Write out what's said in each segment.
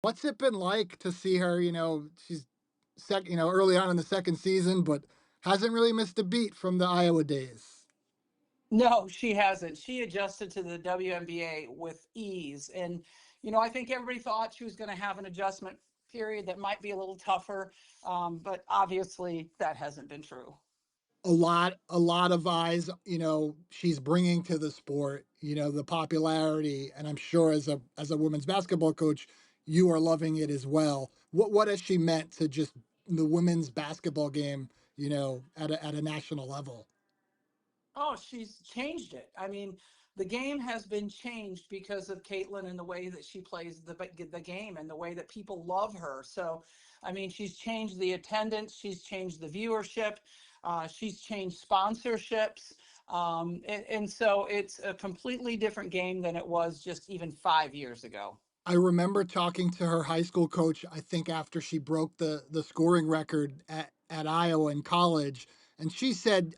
What's it been like to see her? She's early on in the second season, but hasn't really missed a beat from the Iowa days. No, she hasn't. She adjusted to the WNBA with ease. And, I think everybody thought she was going to have an adjustment period that might be a little tougher. But obviously, that hasn't been true. A lot of eyes, she's bringing to the sport, the popularity, and I'm sure as a women's basketball coach, you are loving it as well. What has she meant to just the women's basketball game, at a national level? Oh, she's changed it. I mean, the game has been changed because of Caitlin and the way that she plays the game and the way that people love her. So, I mean, she's changed the attendance, she's changed the viewership, she's changed sponsorships. And so it's a completely different game than it was just even 5 years ago. I remember talking to her high school coach, I think after she broke the scoring record at Iowa in college. And she said,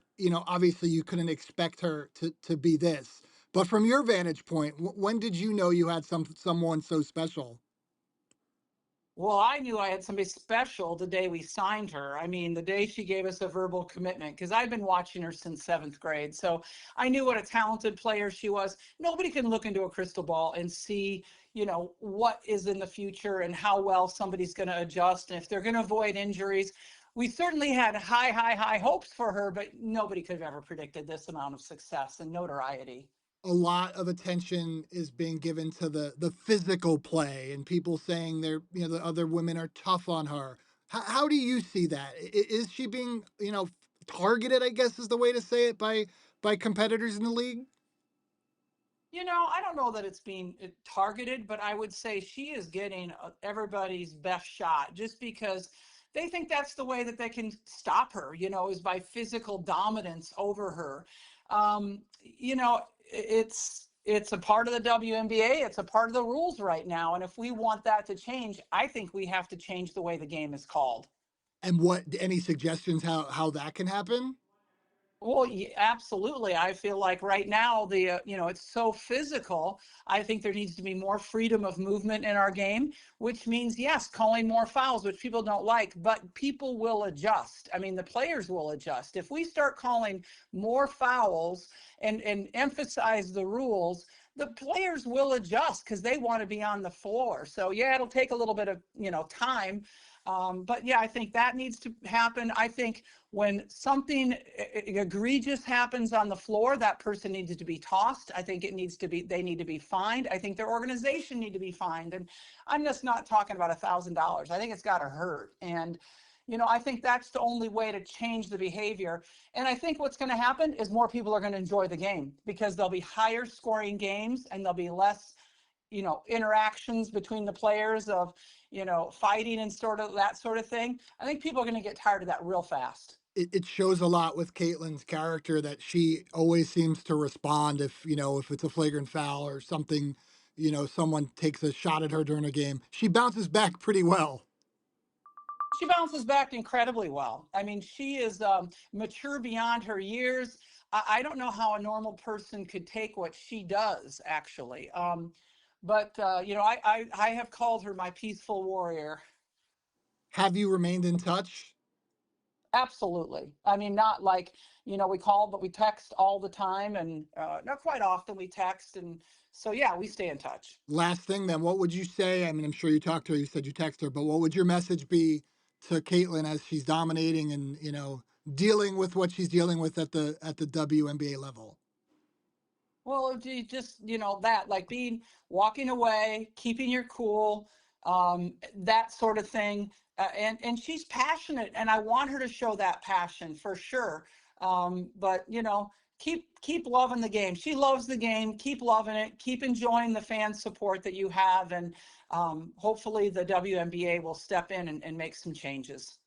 obviously you couldn't expect her to be this. But from your vantage point, when did you know you had someone so special? Well, I knew I had somebody special the day we signed her. I mean, the day she gave us a verbal commitment, because I've been watching her since seventh grade. So I knew what a talented player she was. Nobody can look into a crystal ball and see, what is in the future and how well somebody's going to adjust and if they're going to avoid injuries. We certainly had high, high, high hopes for her, but nobody could have ever predicted this amount of success and notoriety. A lot of attention is being given to the physical play and people saying the other women are tough on her. How do you see that? Is she being, targeted, I guess is the way to say it, by competitors in the league? I don't know that it's being targeted, but I would say she is getting everybody's best shot just because they think that's the way that they can stop her, is by physical dominance over her. It's a part of the WNBA. It's a part of the rules right now. And if we want that to change, I think we have to change the way the game is called. And what any suggestions how that can happen? Well, absolutely. I feel like right now it's so physical. I think there needs to be more freedom of movement in our game, which means yes, calling more fouls, which people don't like, but people will adjust. I mean, the players will adjust. If we start calling more fouls and emphasize the rules, the players will adjust because they want to be on the floor. So yeah, it'll take a little bit of, time. But yeah, I think that needs to happen. I think when something egregious happens on the floor, that person needs to be tossed. I think they need to be fined. I think their organization need to be fined. And I'm just not talking about $1,000. I think it's got to hurt. And, I think that's the only way to change the behavior. And I think what's going to happen is more people are going to enjoy the game because there'll be higher scoring games and there'll be less interactions between the players of, fighting and sort of that sort of thing. I think people are going to get tired of that real fast. It shows a lot with Caitlin's character that she always seems to respond if it's a flagrant foul or something, someone takes a shot at her during a game. She bounces back pretty well. She bounces back incredibly well. I mean, she is mature beyond her years. I don't know how a normal person could take what she does, actually. But I have called her my peaceful warrior. Have you remained in touch? Absolutely. I mean, not like, we call, but we text all the time and not quite often we text. And so, yeah, we stay in touch. Last thing then, what would you say? I mean, I'm sure you talked to her, you said you text her, but what would your message be to Caitlin as she's dominating and, dealing with what she's dealing with at the WNBA level? Well, just, that like walking away, keeping your cool, that sort of thing. And she's passionate and I want her to show that passion for sure. But, keep loving the game. She loves the game. Keep loving it. Keep enjoying the fan support that you have. And hopefully the WNBA will step in and make some changes.